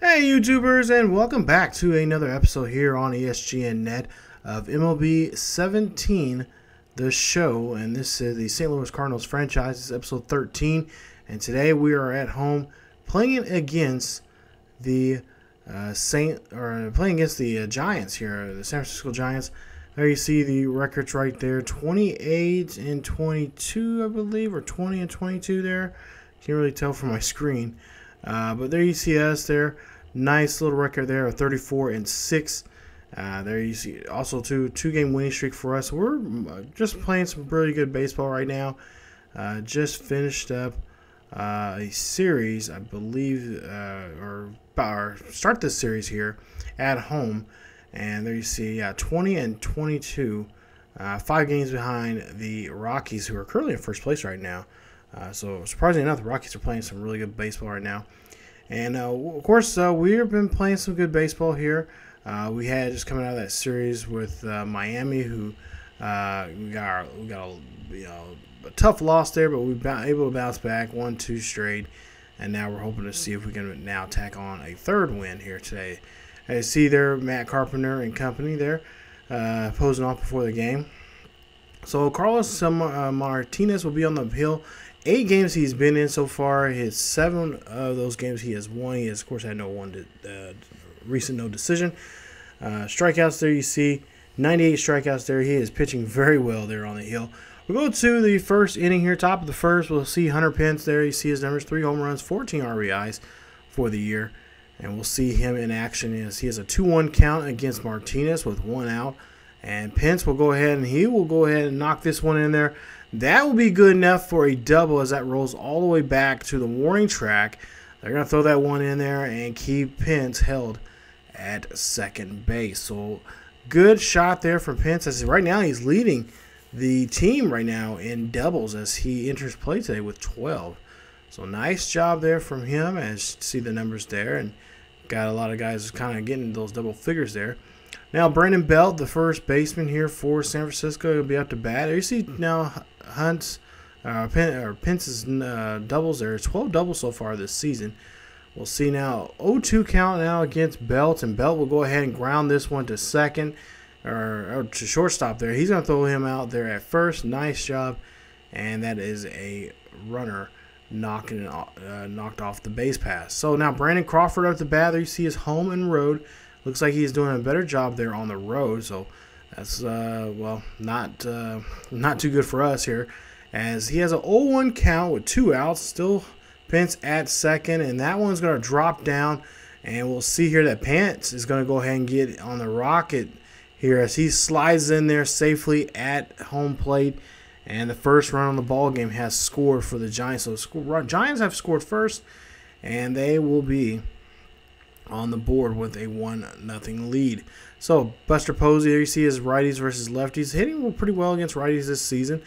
Hey YouTubers, and welcome back to another episode here on ESGNet of MLB 17, the show. And this is the St. Louis Cardinals franchise. This is episode 13, and today we are at home playing against the Giants here, the San Francisco Giants. There you see the records right there, 28 and 22, I believe, or 20 and 22 there. Can't really tell from my screen. But there you see us there. Nice little record there of 34 and 6. There you see also two-game winning streak for us. We're just playing some really good baseball right now. Just finished up a series, I believe, or start this series here at home. And there you see 20 and 22, 5 games behind the Rockies, who are currently in first place right now. So surprisingly enough, the Rockies are playing some really good baseball right now. And of course, we've been playing some good baseball here. We had just coming out of that series with Miami, who we got a tough loss there, but we've been able to bounce back, 1-2 straight, and now we're hoping to see if we can now tack on a third win here today. As you see there, Matt Carpenter and company there posing off before the game. So Carlos Martinez will be on the hill. 8 games he's been in so far. His 7 of those games he has won. He has, of course, had no decision. Strikeouts there you see. 98 strikeouts there. He is pitching very well there on the hill. We'll go to the first inning here. Top of the first, we'll see Hunter Pence there. You see his numbers, 3 home runs, 14 RBIs for the year. And we'll see him in action as he has a 2-1 count against Martinez with 1 out. And Pence will go ahead and knock this one in there. That will be good enough for a double as that rolls all the way back to the warning track. They're going to throw that one in there and keep Pence held at second base. So good shot there from Pence. As right now he's leading the team right now in doubles as he enters play today with 12. So nice job there from him, as you see the numbers there, and got a lot of guys kind of getting those double figures there. Now Brandon Belt, the first baseman here for San Francisco, will be up to bat. There you see now Pence's doubles there. 12 doubles so far this season. We'll see now 0-2 count now against Belt, and Belt will go ahead and ground this one to second or to shortstop there. He's going to throw him out there at first. Nice job, and that is a runner knocked off the base pass. So now Brandon Crawford up to bat. There you see his home and road. Looks like he's doing a better job there on the road. So that's well, not too good for us here, as he has an 0-1 count with 2 outs. Still Pence at second, and that one's going to drop down, and we'll see here that Pence is going to go ahead and get on the rocket here as he slides in there safely at home plate. And the first run on the ball game has scored for the Giants. So Giants have scored first, and they will be on the board with a 1-0 lead. So Buster Posey, there you see his righties versus lefties, hitting pretty well against righties this season,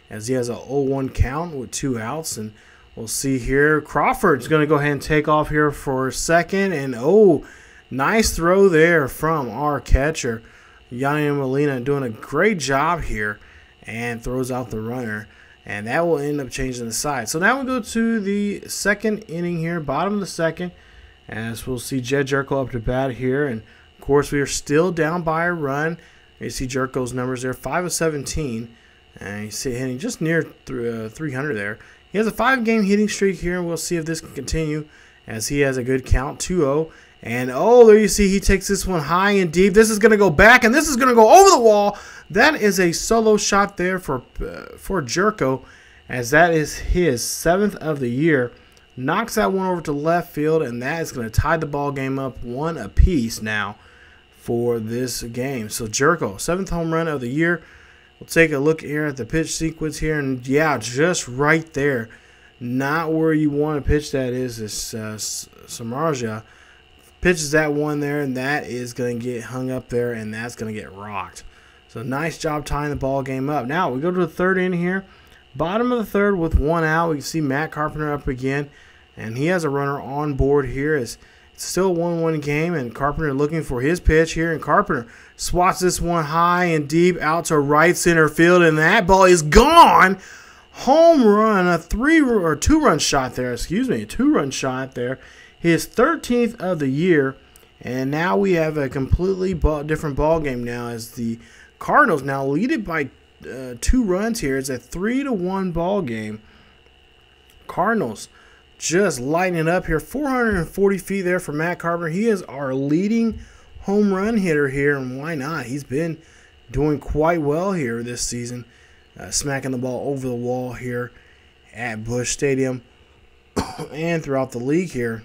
as he has a 0-1 count with 2 outs. And we'll see here Crawford's going to go ahead and take off here for second, and nice throw there from our catcher Yadier Molina, doing a great job here, and throws out the runner, and that will end up changing the side. So now we go to the second inning here, bottom of the second, as we'll see Gyorko up to bat here. And of course we are still down by a run. You see Gyorko's numbers there, 5 of 17, and you see hitting just near 300 there. He has a 5-game hitting streak here, and we'll see if this can continue, as he has a good count, 2-0. And there you see he takes this one high and deep. This is going to go back, and this is going to go over the wall. That is a solo shot there for Gyorko, as that is his 7th of the year. Knocks that one over to left field, and that is going to tie the ball game up 1 apiece now for this game. So Gyorko, 7th home run of the year. We'll take a look here at the pitch sequence here, and yeah, just right there. Not where you want to pitch that is this Samardzija. Pitches that one there, and that is going to get hung up there, and that's going to get rocked. So nice job tying the ball game up. Now we go to the third inning here. Bottom of the third with 1 out. We can see Matt Carpenter up again, and he has a runner on board here. It's still a 1-1 game, and Carpenter looking for his pitch here, and Carpenter swats this one high and deep out to right center field, and that ball is gone. Home run, a 2-run shot there. Excuse me, a 2-run shot there. his 13th of the year. And now we have a completely different ball game now, as the Cardinals now lead it by 2 runs here. It's a 3-1 ball game. Cardinals just lighting it up here. 440 feet there for Matt Carpenter. He is our leading home run hitter here, and why not? He's been doing quite well here this season, smacking the ball over the wall here at Busch Stadium and throughout the league here.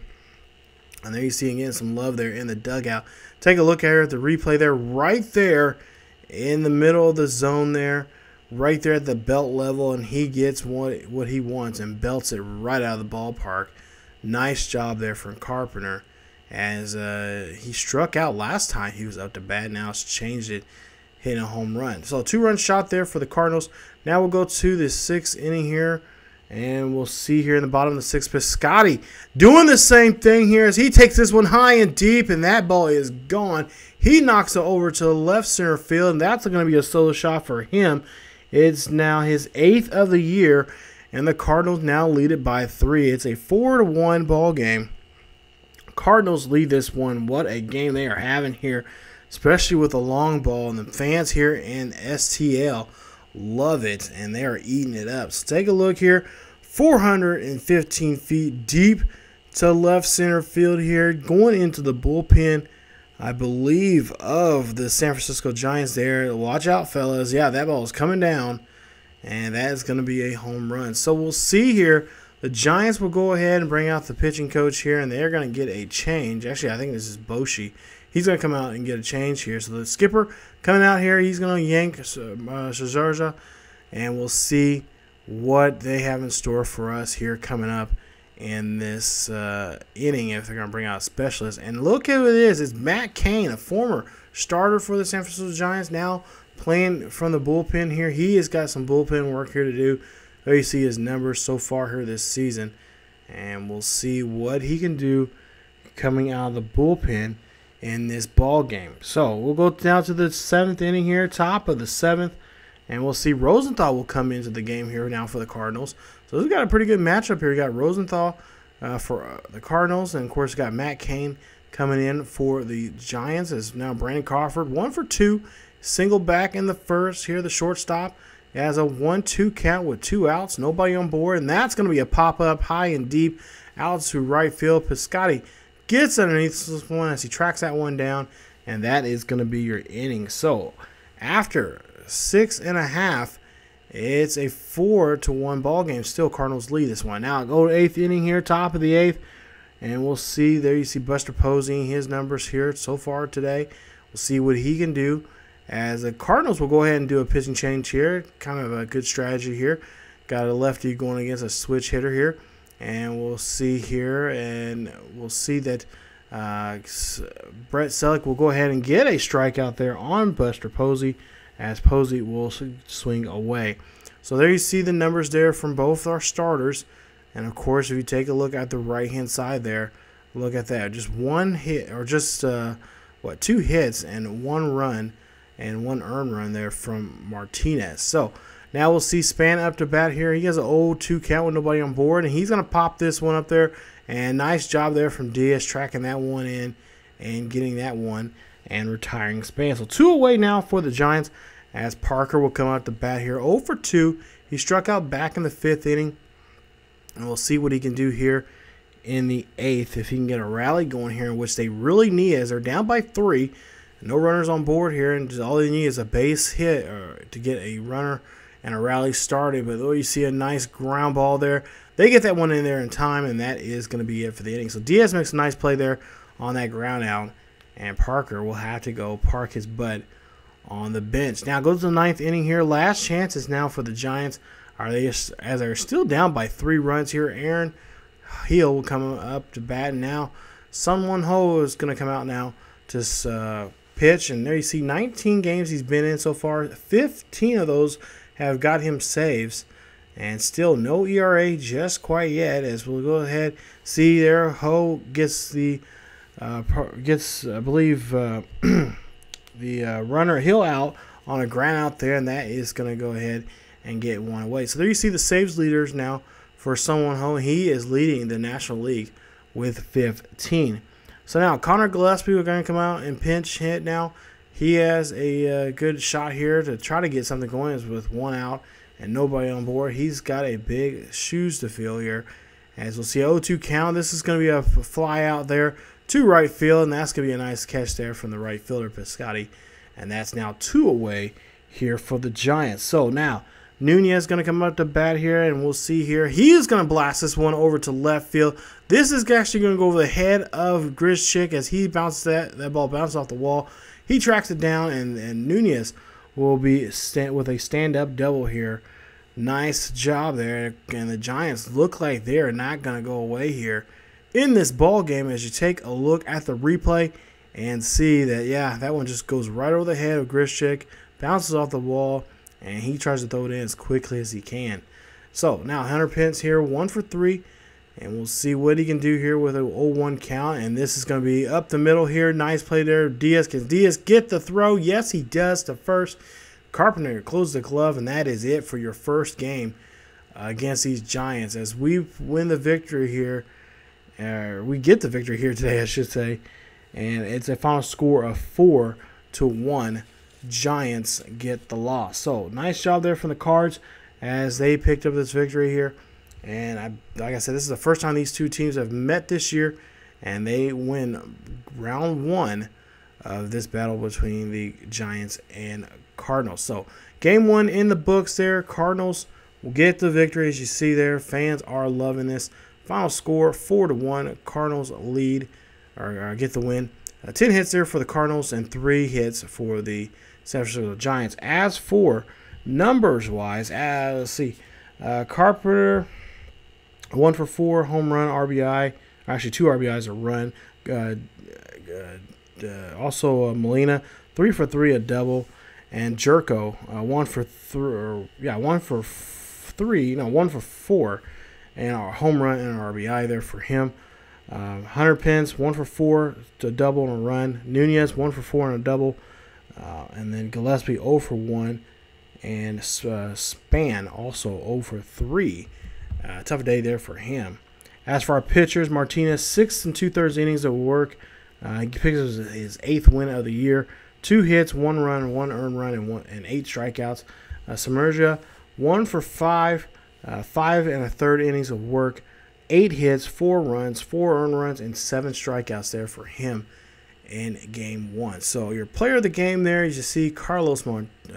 And there you see again some love there in the dugout. Take a look at the replay there, right there in the middle of the zone there, right there at the belt level, and he gets what he wants and belts it right out of the ballpark. Nice job there from Carpenter, as he struck out last time he was up to bat. Now it's changed it, hitting a home run. So 2-run shot there for the Cardinals. Now we'll go to the 6th inning here. And we'll see here in the bottom of the 6th, Piscotty doing the same thing here as he takes this one high and deep, and that ball is gone. He knocks it over to the left center field, and that's going to be a solo shot for him. It's now his 8th of the year, and the Cardinals now lead it by 3. It's a 4-1 ball game. Cardinals lead this one. What a game they are having here, especially with the long ball, and the fans here in STL love it, and they are eating it up. So take a look here. 415 feet deep to left center field here, going into the bullpen, I believe, of the San Francisco Giants there. Watch out, fellas. Yeah, that ball is coming down, and that is going to be a home run. So we'll see here. The Giants will go ahead and bring out the pitching coach here, and they're going to get a change. Actually, I think this is Boshi. He's going to come out and get a change here. So the skipper coming out here, he's going to yank Samardzija, and we'll see what they have in store for us here coming up in this inning, if they're going to bring out a specialist. And look who it is. It's Matt Cain, a former starter for the San Francisco Giants, now playing from the bullpen here. He has got some bullpen work here to do. There you see his numbers so far here this season, and we'll see what he can do coming out of the bullpen in this ball game. So we'll go down to the 7th inning here, top of the 7th, and we'll see Rosenthal will come into the game here now for the Cardinals. So we've got a pretty good matchup here. We got Rosenthal for the Cardinals, and of course got Matt Cain coming in for the Giants. As now Brandon Crawford 1 for 2, single back in the first here. The shortstop has a 1-2 count with 2 outs, nobody on board, and that's going to be a pop-up high and deep out to right field. Piscotty gets underneath this one as he tracks that one down, and that is going to be your inning. So after 6.5, it's a 4-1 ball game. Still Cardinals lead this one. Now go to 8th inning here, top of the 8th, and we'll see. There you see Buster Posey, his numbers here so far today. We'll see what he can do, as the Cardinals will go ahead and do a pitching change here. Kind of a good strategy here. Got a lefty going against a switch hitter here. And we'll see here, and we'll see that Brett Selleck will go ahead and get a strikeout there on Buster Posey, as Posey will swing away. So there you see the numbers there from both our starters. And, of course, if you take a look at the right-hand side there, look at that. Just one hit, or just, 2 hits and 1 run and 1 earned run there from Martinez. So now we'll see Span up to bat here. He has an 0-2 count with nobody on board, and he's going to pop this one up there. And nice job there from Diaz tracking that one in and getting that one and retiring Span. So 2 away now for the Giants, as Parker will come out to bat here. 0 for 2. He struck out back in the 5th inning, and we'll see what he can do here in the 8th if he can get a rally going here, in which they really need, as they're down by 3. No runners on board here, and all they need is a base hit to get a runner and a rally started. But though you see a nice ground ball there, they get that one in there in time, and that is going to be it for the inning. So Diaz makes a nice play there on that ground out, and Parker will have to go park his butt on the bench. Now goes to the 9th inning here. Last chances now for the Giants. As they're still down by 3 runs here. Aaron Hill will come up to bat, and now Sun Won Ho is going to come out now to pitch. And there you see 19 games he's been in so far. 15 of those have got him saves, and still no ERA just quite yet. As we'll go ahead, see there, Ho gets the I believe the runner Hill out on a ground out there, and that is going to go ahead and get one away. So there you see the saves leaders now for Sun Won Ho. He is leading the National League with 15. So now Connor Gillespie, we're going to come out and pinch hit now. He has a good shot here to try to get something going with 1 out and nobody on board. He's got a big shoes to fill here. As we'll see, 0-2 count. This is going to be a fly out there to right field, and that's going to be a nice catch there from the right fielder, Piscotty. And that's now 2 away here for the Giants. So now Nunez going to come up to bat here, and we'll see here. He is going to blast this one over to left field. This is actually going to go over the head of Grischuk as he bounces that ball bounces off the wall. He tracks it down, and Nunez will be with a stand-up double here. Nice job there, and the Giants look like they're not going to go away here in this ball game as you take a look at the replay and see that, yeah, that one just goes right over the head of Grischuk, bounces off the wall, and he tries to throw it in as quickly as he can. So now Hunter Pence here, 1 for 3, and we'll see what he can do here with an 0-1 count, and this is going to be up the middle here. Nice play there. Diaz, can Diaz get the throw? Yes, he does to first. Carpenter closes the glove, and that is it for your first game against these Giants. As we win the victory here, we get the victory here today, I should say, and it's a final score of 4-1. Giants get the loss. So nice job there from the Cards as they picked up this victory here. And like I said, this is the first time these two teams have met this year, and they win round 1 of this battle between the Giants and Cardinals. So game 1 in the books there. Cardinals will get the victory, as you see there. Fans are loving this. Final score 4-1. Cardinals lead or get the win. 10 hits there for the Cardinals and 3 hits for the San Francisco Giants. As for numbers wise, let's see, Carpenter 1 for 4, home run, RBI. Actually, 2 RBIs, a run. Also Molina 3 for 3, a double. And Gyorko 1 for 4, and a home run and an RBI there for him. Hunter Pence 1 for 4, to double and a run. Nunez 1 for 4 and a double, and then Gillespie 0 for 1, and Span also 0 for 3. Tough day there for him. As for our pitchers, Martinez 6 2/3 innings of work. He picks up his 8th win of the year. 2 hits, 1 run, 1 earned run, and 8 strikeouts. Samardzija 1 for 5, 5 1/3 innings of work, 8 hits, 4 runs, 4 earned runs, and 7 strikeouts there for him in game 1. So your player of the game there, as you see, Carlos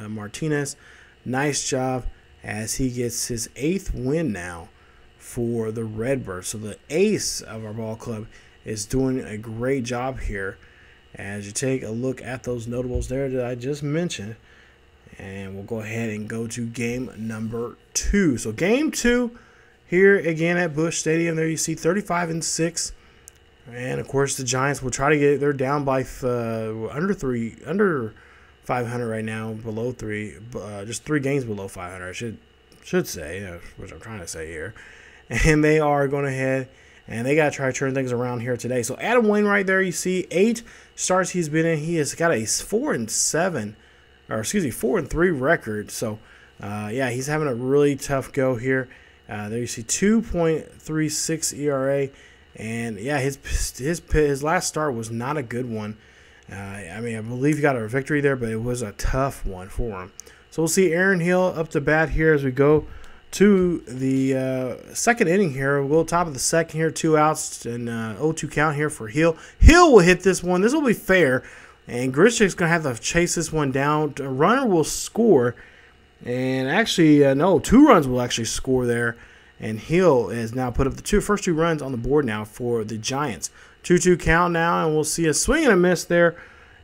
Martinez. Nice job as he gets his 8th win now for the Redbirds. So the ace of our ball club is doing a great job here as you take a look at those notables there that I just mentioned. And we'll go ahead and go to game number 2. So game 2 here again at Busch Stadium. There you see 35-6. And of course the Giants will try to get, they're down by under 500 right now, below 3, just 3 games below 500, I should say, which I'm trying to say here. And they are going ahead and they got to try to turn things around here today. So Adam Wainwright there, you see 8 starts he's been in. He has got a 4-3 record. So yeah, he's having a really tough go here. There you see 2.36 ERA, and yeah, his last start was not a good one. I mean, I believe he got a victory there, but it was a tough one for him. So we'll see Aaron Hill up to bat here as we go to the second inning here. We'll go top of the second here, 2 outs and 0-2 count here for Hill. Hill will hit this one. This will be fair, and Grischuk's going to have to chase this one down. A runner will score, and actually, no, 2 runs will actually score there. And Hill has now put up the first 2 runs on the board now for the Giants. 2-2 count now, and we'll see a swing and a miss there.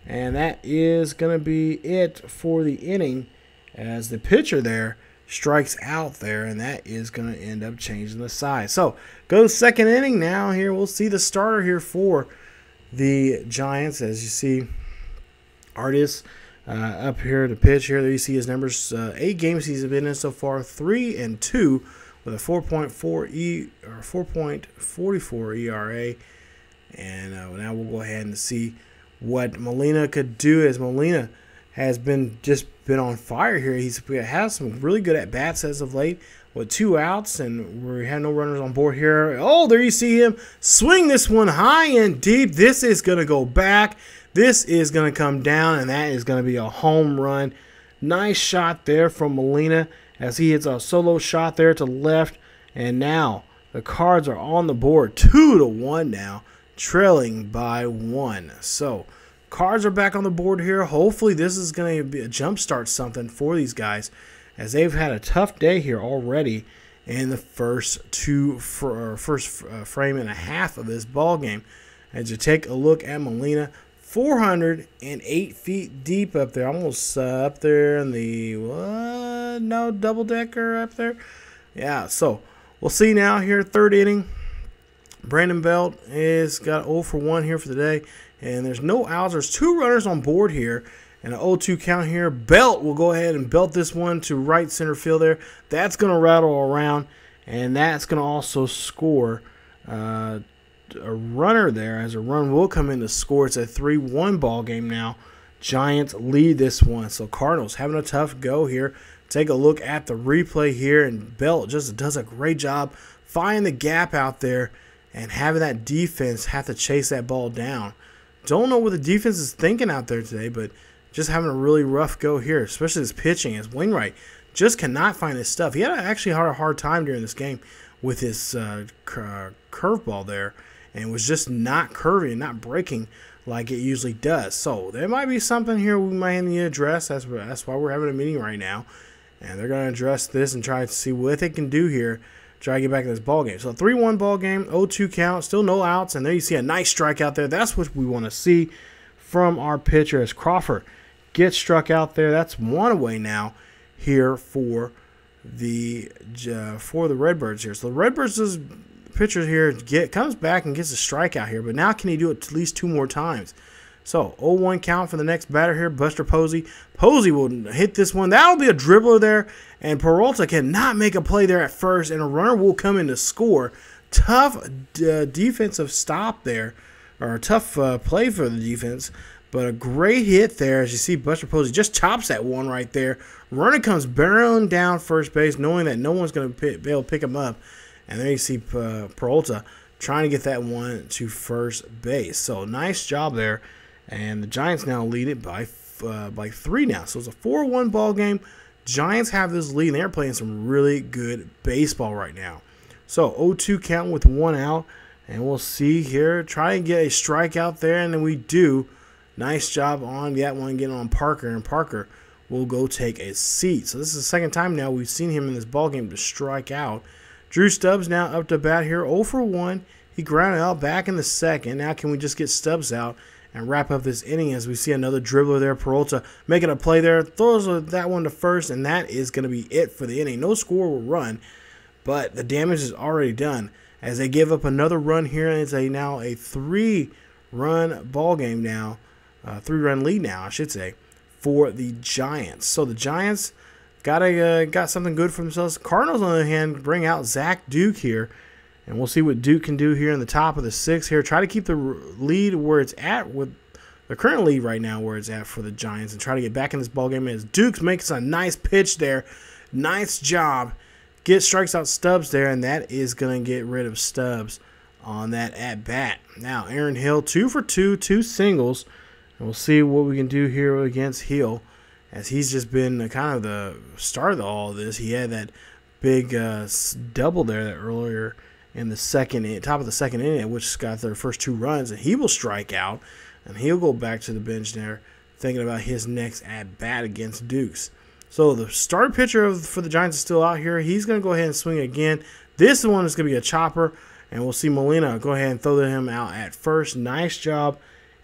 And that is going to be it for the inning as the pitcher there strikes out there, and that is going to end up changing the side. So go to the second inning now here. We'll see the starter here for the Giants. As you see, Artis up here to pitch here. There you see his numbers. 8 games he's been in so far, 3-2 with a 4.44 ERA. And now we'll go ahead and see what Molina could do, as Molina has been on fire here. He has some really good at-bats as of late. with 2 outs, and we have no runners on board here. Oh, there you see him swing this one high and deep. This is going to go back. This is going to come down, and that is going to be a home run. Nice shot there from Molina as he hits a solo shot there to left. And now the Cards are on the board, 2-1 now, trailing by 1. So Cards are back on the board here. Hopefully this is going to be a jump start something for these guys, as they've had a tough day here already in the first frame and a half of this ball game. As you take a look at Molina, 408 feet deep up there, almost up there in the double decker up there. Yeah, so we'll see now here, 3rd inning. Brandon Belt is got 0 for 1 here for the day, and there's no outs. There's 2 runners on board here. And an 0-2 count here. Belt will go ahead and belt this one to right center field there. That's going to rattle around, and that's going to also score a runner there, as a run will come in to score. It's a 3-1 ball game now. Giants lead this one. So Cardinals having a tough go here. Take a look at the replay here, and Belt just does a great job finding the gap out there and having that defense have to chase that ball down. Don't know what the defense is thinking out there today, but just having a really rough go here, especially his pitching, as Wainwright just cannot find his stuff. He had actually had a hard time during this game with his curveball there, and was just not curving and not breaking like it usually does. So there might be something here we might need to address. That's why we're having a meeting right now, and they're going to address this and try to see what they can do here, try to get back in this ball game. So 3-1 ball game, 0-2 count, still no outs, and there you see a nice strikeout there. That's what we want to see from our pitcher, as Crawford gets struck out there. That's 1 away now here for the Redbirds here. So the Redbirds' pitcher here comes back and gets a strikeout here, but now can he do it at least 2 more times? So 0-1 count for the next batter here, Buster Posey. Posey will hit this one. That'll be a dribbler there, and Peralta cannot make a play there at first, and a runner will come in to score. Tough defensive stop there, or a tough play for the defense. But a great hit there, as you see Buster Posey just chops that one right there. Runner comes barreling down first base, knowing that no one's going to be able to pick him up. And there you see Peralta trying to get that one to first base. So nice job there. And the Giants now lead it by 3 now. So it's a 4-1 ball game. Giants have this lead, and they're playing some really good baseball right now. So 0-2 count with 1 out. And we'll see here. Try and get a strikeout there, and then we do. Nice job on that one, getting on Parker, and Parker will go take a seat. So this is the second time now we've seen him in this ballgame to strike out. Drew Stubbs now up to bat here, 0 for 1. He grounded out back in the second. Now can we just get Stubbs out and wrap up this inning, as we see another dribbler there. Peralta making a play there, throws that one to first, and that is going to be it for the inning. No score will run, but the damage is already done, as they give up another run here, and it's now a 3-run ball game now. 3-run lead now, I should say, for the Giants. So the Giants got something good for themselves. Cardinals, on the other hand, bring out Zach Duke here, and we'll see what Duke can do here in the top of the 6th here. Try to keep the lead where it's at, with the current lead right now where it's at for the Giants, and try to get back in this ballgame. As Duke makes a nice pitch there. Nice job. Strikes out Stubbs there, and that is going to get rid of Stubbs on that at-bat. Now, Aaron Hill, 2 for 2, 2 singles. And we'll see what we can do here against Hill, as he's just been kind of the start of all of this. He had that big double there that earlier in the top of the second inning, which got their first 2 runs, and he will strike out, and he'll go back to the bench there, thinking about his next at-bat against Dukes. So the starting pitcher for the Giants is still out here. He's going to go ahead and swing again. This one is going to be a chopper, and we'll see Molina go ahead and throw him out at first. Nice job.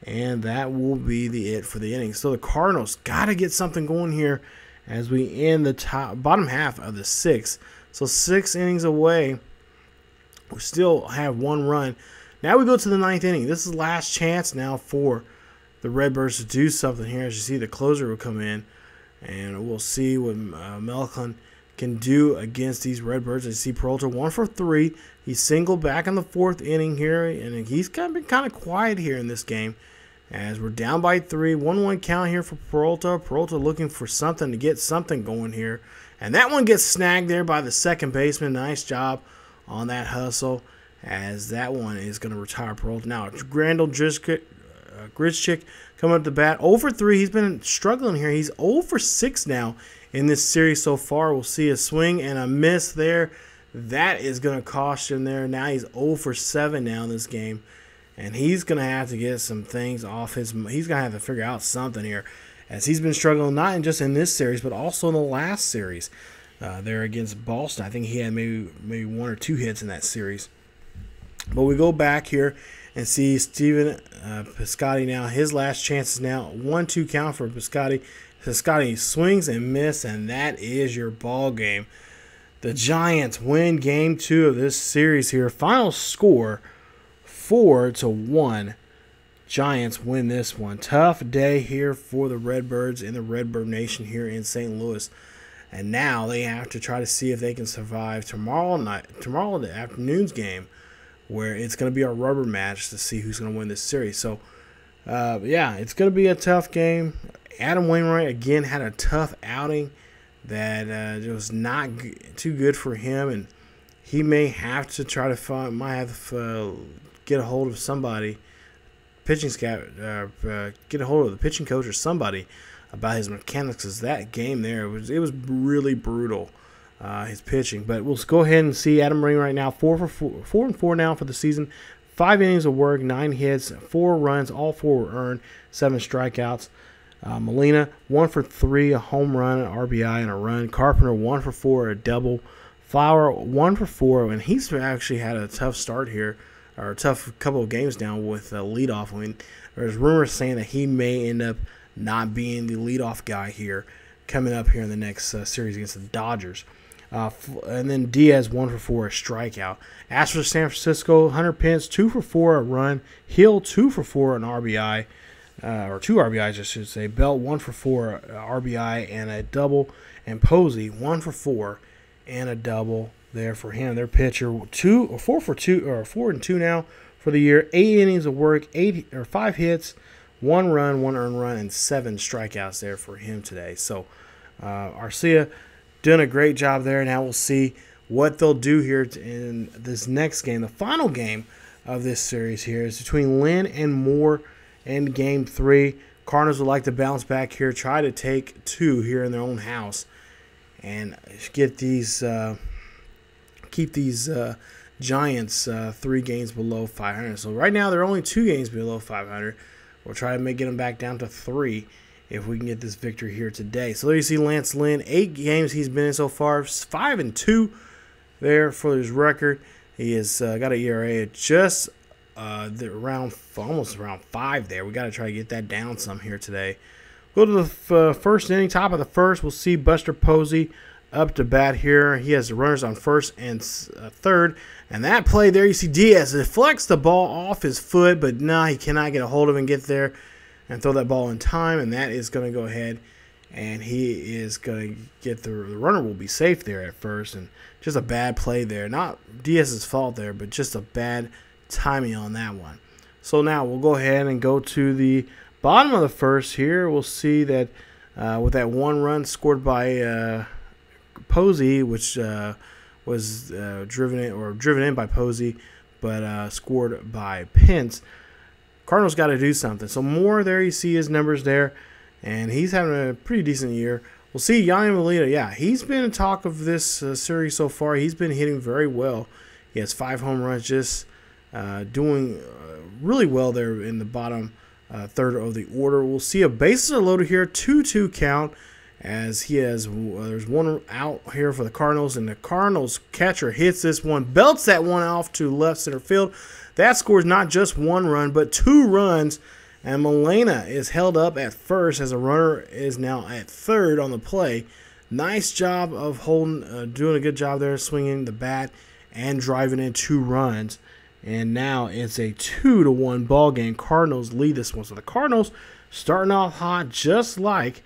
And that will be it for the inning. So the Cardinals got to get something going here as we end the bottom half of the 6th. So 6 innings away. We still have 1 run. Now we go to the 9th inning. This is the last chance now for the Redbirds to do something here. As you see, the closer will come in, and we'll see what Melcon can do against these Redbirds. I see Peralta 1 for 3. He's singled back in the 4th inning here, and he's been kind of quiet here in this game. As we're down by 3, 1-1 count here for Peralta. Peralta looking for something to get something going here, And that one gets snagged there by the second baseman. Nice job on that hustle, as that one is going to retire Peralta. Now, Grandel Grichuk coming up the bat. 0 for 3. He's been struggling here. He's 0 for 6 now in this series so far. We'll see a swing and a miss there. That is going to cost him there. Now he's 0 for 7 now in this game. And he's going to have to get some things off his – he's going to have to figure out something here, as he's been struggling not just in this series but also in the last series there against Boston. I think he had maybe 1 or 2 hits in that series. But we go back here and see Steven Piscotty now. His last chance is now 1-2 count for Piscotty. Piscotty swings and misses, and that is your ball game. The Giants win Game 2 of this series here. Final score 4-1. Giants win this one. Tough day here for the Redbirds in the Redbird Nation here in St. Louis. And now they have to try to see if they can survive tomorrow the afternoon's game, where it's going to be a rubber match to see who's going to win this series. So, yeah, it's going to be a tough game. Adam Wainwright, again, had a tough outing that it was not too good for him, and he may have to try to get a hold of somebody, pitching scout, get a hold of the pitching coach or somebody about his mechanics. Because that game there, it was really brutal, his pitching. But we'll go ahead and see Adam Wainwright now 4-4 now for the season. 5 innings of work, 9 hits, 4 runs, all 4 were earned, 7 strikeouts. Molina 1 for 3, a home run, an RBI, and a run. Carpenter 1 for 4, a double. Flower 1 for 4, and he's actually had a tough start here, or a tough couple of games now with leadoff. I mean, there's rumors saying that he may end up not being the leadoff guy here coming up here in the next series against the Dodgers. And then Diaz 1 for 4, a strikeout. As for San Francisco, Hunter Pence 2 for 4, a run. Hill 2 for 4, an RBI. Or 2 RBIs, I should say. Belt 1 for 4, RBI and a double, and Posey 1 for 4 and a double there for him. Their pitcher 4-2 now for the year. 8 innings of work, 5 hits, 1 run, 1 earned run, and 7 strikeouts there for him today. So Garcia doing a great job there. Now we'll see what they'll do here in this next game. The final game of this series here is between Lynn and Moore. In Game 3, Cardinals would like to bounce back here, try to take 2 here in their own house, and get these, keep these Giants 3 games below 500. So right now they're only 2 games below 500. We'll try to get them back down to 3 if we can get this victory here today. So there you see Lance Lynn, 8 games he's been in so far, 5-2 there for his record. He has got an ERA at just almost around 5 there. We got to try to get that down some here today. Go to the first inning, top of the first. We'll see Buster Posey up to bat here. He has the runners on first and third. And that play there, you see Diaz deflects the ball off his foot, but no, he cannot get a hold of it and get there and throw that ball in time. And that is going to go ahead, and he is going to get the runner will be safe there at first. And just a bad play there. Not Diaz's fault there, but just a bad timing on that one. So now we'll go ahead and go to the bottom of the first here. We'll see that with that 1 run scored by Posey, which was driven in by Posey, but scored by Pence. Cardinals got to do something. So Moore there, you see his numbers there, and he's having a pretty decent year. We'll see Yhonny Molina. Yeah, he's been in talk of this series so far. He's been hitting very well. He has 5 home runs, just doing really well there in the bottom third of the order. We'll see a bases are loaded here, 2-2 count, as he has there's 1 out here for the Cardinals, and the Cardinals catcher hits this one, belts that one off to left center field. That scores not just 1 run but 2 runs, and Molina is held up at first as a runner is now at third on the play. Nice job of holding, doing a good job there, swinging the bat and driving in 2 runs. And now it's a 2-1 ball game. Cardinals lead this one. So the Cardinals starting off hot just like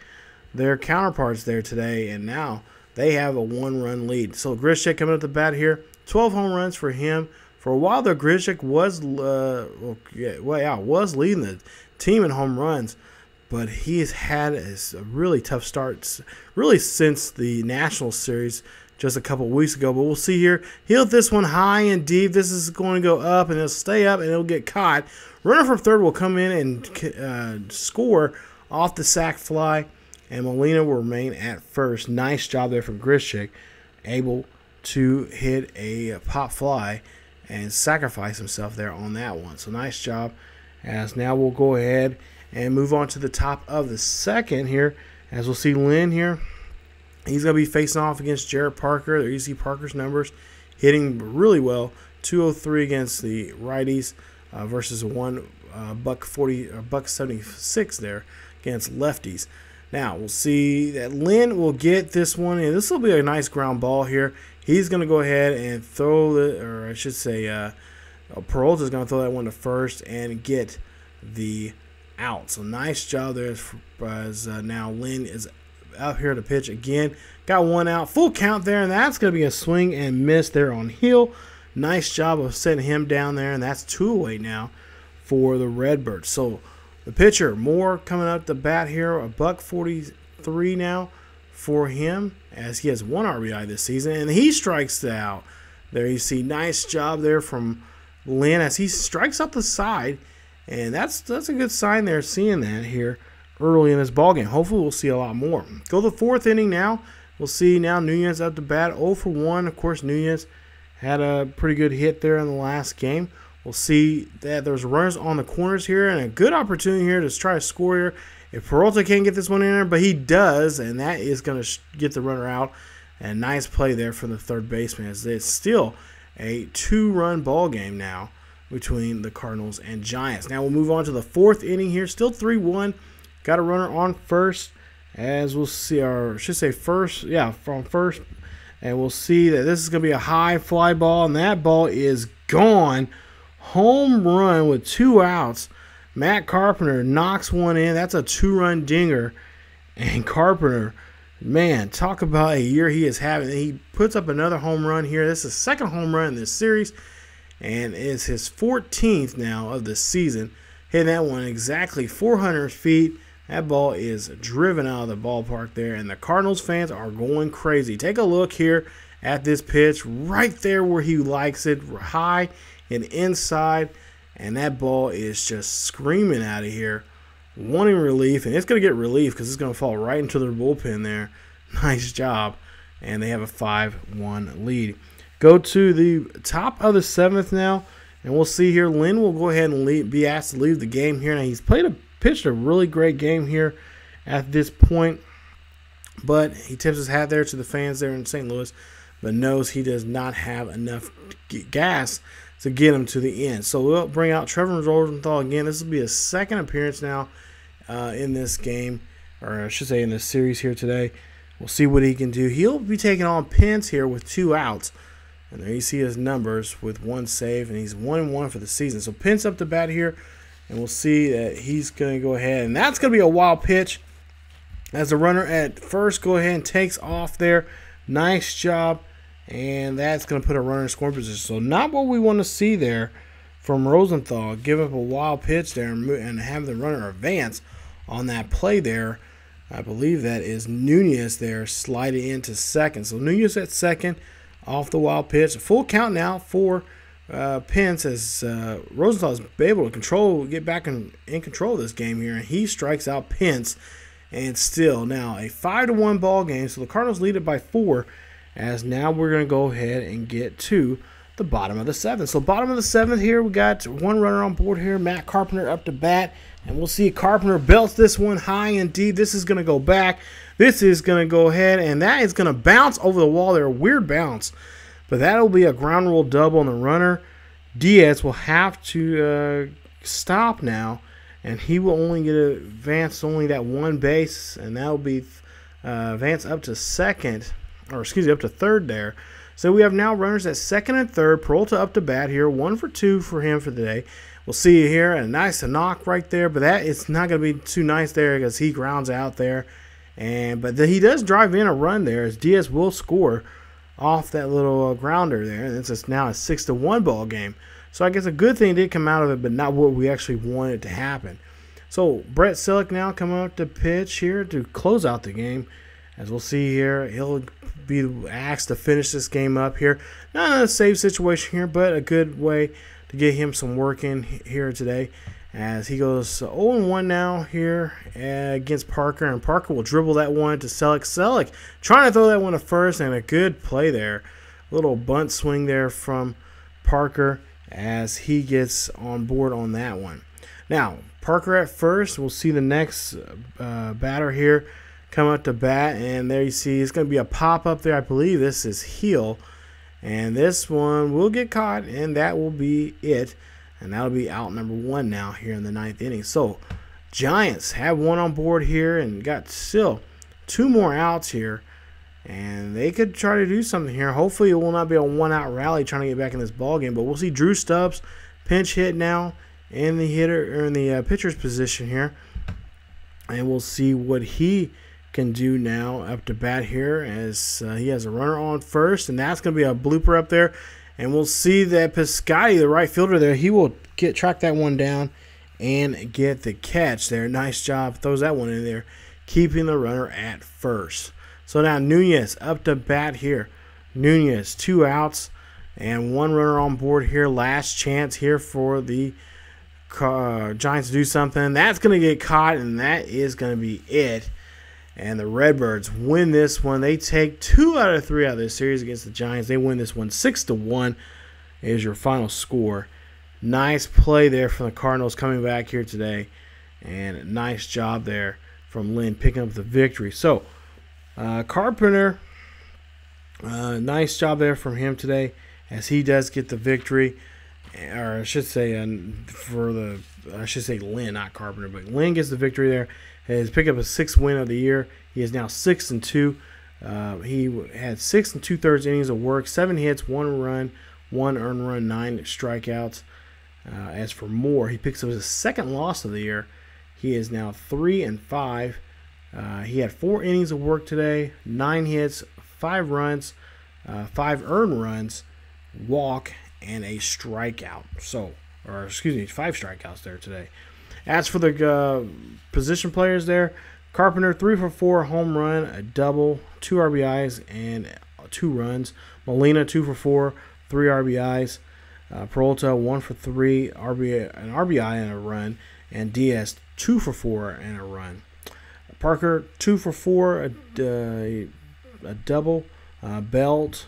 their counterparts there today. And now they have a 1-run lead. So Grichuk coming up the bat here. 12 home runs for him. For a while there, Grichuk was leading the team in home runs. but he has had a really tough start, really since the National Series just a couple weeks ago. But we'll see here. He'll hit this one high and deep. This is going to go up, and it'll stay up, and it'll get caught. Runner from third will come in and score off the sac fly, and Molina will remain at first. Nice job there from Grischuk, able to hit a pop fly and sacrifice himself there on that one. So nice job. As now we'll go ahead and move on to the top of the second here, as we'll see Lynn here. He's going to be facing off against Jarrett Parker. There you see Parker's numbers, hitting really well. 203 against the righties versus a $1.40 or $1.76 there against lefties. Now we'll see that Lynn will get this one, and this will be a nice ground ball here. He's going to go ahead and throw the, or I should say, Peralta is going to throw that one to first and get the out. So nice job there as now Lynn is out here to pitch again. Got one out, full count there, and that's going to be a swing and miss there on Hill. Nice job of setting him down there, and that's 2 away now for the Redbirds. So the pitcher, Moore, coming up the bat here, a $1.43 now for him, as he has 1 RBI this season, and he strikes out. There you see, nice job there from Lynn as he strikes up the side, and that's a good sign there, seeing that here early in this ballgame. Hopefully we'll see a lot more. Go to the 4th inning now. We'll see now Nunez up to bat, 0 for 1. Of course, Nunez had a pretty good hit there in the last game. We'll see that there's runners on the corners here, and a good opportunity here to try to score here. If Peralta can't get this one in there, but he does, and that is going to get the runner out. And nice play there from the third baseman, as it's still a 2-run ball game now between the Cardinals and Giants. Now we'll move on to the 4th inning here, still 3-1. Got a runner on first, as we'll see, or I should say first, yeah, from first. And we'll see that this is going to be a high fly ball, and that ball is gone. Home run with 2 outs. Matt Carpenter knocks one in. That's a 2-run dinger. And Carpenter, man, talk about a year he is having. He puts up another home run here. This is the 2nd home run in this series, and it's his 14th now of the season. Hitting that one exactly 400 feet. That ball is driven out of the ballpark there, and the Cardinals fans are going crazy. Take a look here at this pitch right there where he likes it, high and inside, and that ball is just screaming out of here, wanting relief, and it's going to get relief because it's going to fall right into their bullpen there. Nice job, and they have a 5-1 lead. Go to the top of the 7th now, and we'll see here. Lynn will go ahead and be asked to leave the game here. Now he's pitched a really great game here at this point, but he tips his hat there to the fans there in St. Louis, but knows he does not have enough gas to get him to the end. So we'll bring out Trevor Rosenthal again. This will be his 2nd appearance now in this game, or I should say in this series here today. We'll see what he can do. He'll be taking on Pence here with 2 outs. And there you see his numbers with 1 save, and he's 1-1 for the season. So Pence up to bat here, and we'll see that he's going to go ahead. And that's going to be a wild pitch as the runner at first go ahead and takes off there. Nice job. And that's going to put a runner in scoring position. So not what we want to see there from Rosenthal. Give up a wild pitch there and have the runner advance on that play there. I believe that is Nunez there sliding into second. So Nunez at second off the wild pitch. A full count now for Pence as Rosenthal is able to get back in control of this game here. And he strikes out Pence. And still now a 5-1 ball game. So the Cardinals lead it by 4. As now we're going to go ahead and get to the bottom of the 7th. So bottom of the 7th here, we got 1 runner on board here. Matt Carpenter up to bat. And we'll see Carpenter belts this one high and deep. This is going to go back. This is going to go ahead, and that is going to bounce over the wall there. A weird bounce. But that'll be a ground rule double on the runner. Diaz will have to stop now. And he will only get advance only that 1 base. And that'll be advance up to second. Or excuse me, up to third there. So we have now runners at second and third. Peralta up to bat here. 1 for 2 for him for the day. We'll see here a nice knock right there, but that is not going to be too nice there because he grounds out there. But he does drive in a run there as Diaz will score off that little grounder there. And it's now a 6-1 ball game. So I guess a good thing did come out of it, but not what we actually wanted to happen. So Brett Selleck now coming up to pitch here to close out the game. As we'll see here, he'll be asked to finish this game up here. Not a save situation here, but a good way to get him some work in here today. As he goes 0-1 now here against Parker. And Parker will dribble that one to Selleck. Selleck trying to throw that one to first, and a good play there. A little bunt swing there from Parker as he gets on board on that one. Now, Parker at first. We'll see the next batter here come up to bat. And there you see it's going to be a pop-up there. I believe this is heel. And this one will get caught, and that will be it. And that'll be out number 1 now here in the 9th inning. So, Giants have one on board here and got still 2 more outs here. And they could try to do something here. Hopefully, it will not be a 1-out rally trying to get back in this ball game. But we'll see Drew Stubbs pinch hit now in the pitcher's position here. And we'll see what he can do now up to bat here as he has a runner on first. And that's going to be a blooper up there. And we'll see that Piscotty, the right fielder there, he will track that one down and get the catch there. Nice job. Throws that one in there, keeping the runner at first. So now Nunez up to bat here. Nunez, 2 outs and 1 runner on board here. Last chance here for the Giants to do something. That's going to get caught, and that is going to be it. And the Redbirds win this one. They take 2 out of 3 out of this series against the Giants. They win this one 6-1 is your final score. Nice play there from the Cardinals coming back here today. And nice job there from Lynn picking up the victory. So, Carpenter, nice job there from him today as he does get the victory. Or I should say Lynn, not Carpenter, but Lynn gets the victory there. Has picked up a 6th win of the year. He is now 6-2. He had 6 2/3 innings of work, 7 hits, 1 run, 1 earned run, 9 strikeouts. As for Moore, he picks up his 2nd loss of the year. He is now 3-5. He had 4 innings of work today, 9 hits, 5 runs, 5 earned runs, walk, and a strikeout. 5 strikeouts there today. As for the position players there, Carpenter 3 for 4, home run, a double, 2 RBIs, and 2 runs. Molina 2 for 4, 3 RBIs. Peralta 1 for 3, an RBI and a run. And Diaz 2 for 4 and a run. Parker 2 for 4, a double. Belt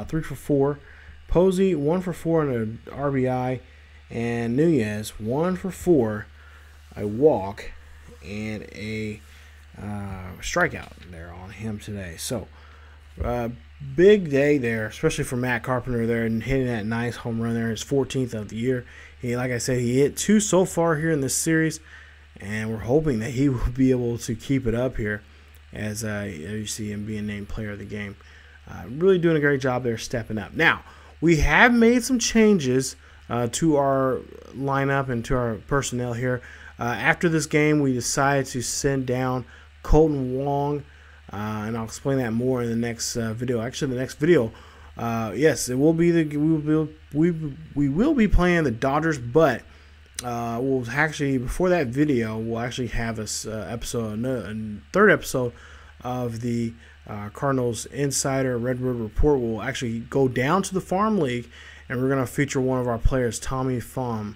3 for 4. Posey 1 for 4 and an RBI. And Nunez 1 for 4. A walk and a strikeout there on him today. So, big day there, especially for Matt Carpenter there and hitting that nice home run there, his 14th of the year. Like I said, he hit 2 so far here in this series, and we're hoping that he will be able to keep it up here as you see him being named player of the game. Really doing a great job there, stepping up. Now, we have made some changes to our lineup and to our personnel here. After this game, we decided to send down Kolten Wong, and I'll explain that more in the next video. Actually, the next video, yes, it will be we will be playing the Dodgers, but we'll actually before that video, we'll actually have a 3rd episode of the Cardinals Insider Redbird Report. We'll actually go down to the Farm League, and we're going to feature one of our players, Tommy Pham,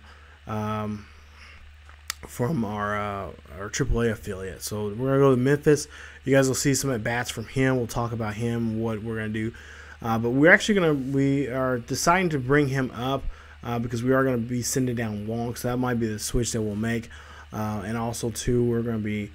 from our AAA affiliate. So we're going to go to Memphis. You guys will see some at-bats from him. We'll talk about him, what we're going to do. But we are deciding to bring him up because we are going to be sending down Wong. So that might be the switch that we'll make. And also, too, we're going to be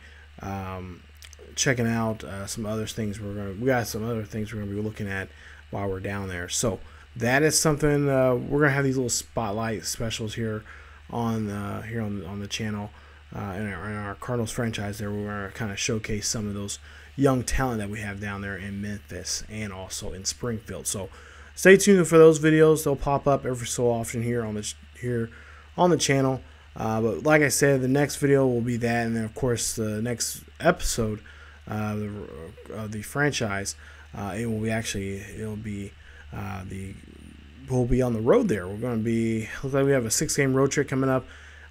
checking out some other things. We got some other things we're going to be looking at while we're down there. So that is something we're going to have these little spotlight specials here on the channel in our Cardinals franchise there. We're going to kind of showcase some of those young talent that we have down there in Memphis and also in Springfield. So stay tuned for those videos. They'll pop up every so often here on the channel. But like I said, the next video will be that, and then of course the next episode of the franchise, we'll be on the road there. We're going to be, looks like we have a 6-game road trip coming up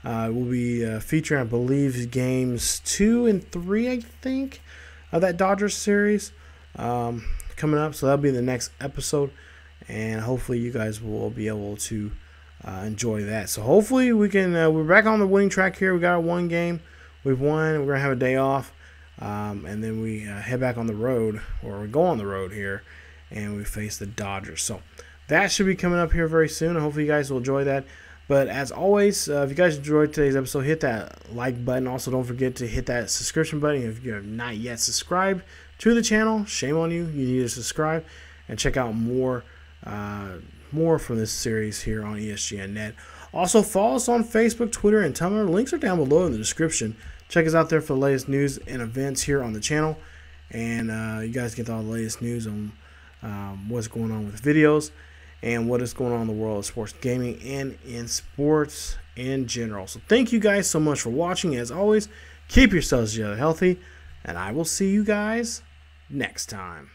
We'll be featuring, I believe, games 2 and 3, I think, of that Dodgers series coming up. So that'll be the next episode, and hopefully you guys will be able to enjoy that. So hopefully we can. We're back on the winning track here. We got our one game. We've won. We're gonna have a day off, and then we head back on the road, or we go on the road here, and we face the Dodgers. So that should be coming up here very soon. Hopefully you guys will enjoy that. But as always, if you guys enjoyed today's episode, hit that like button. Also, don't forget to hit that subscription button if you have not yet subscribed to the channel. Shame on you. You need to subscribe and check out more from this series here on ESGNet. Also, follow us on Facebook, Twitter, and Tumblr. Links are down below in the description. Check us out there for the latest news and events here on the channel. And you guys get all the latest news on what's going on with videos and what is going on in the world of sports gaming and in sports in general. So thank you guys so much for watching. As always, keep yourselves healthy, and I will see you guys next time.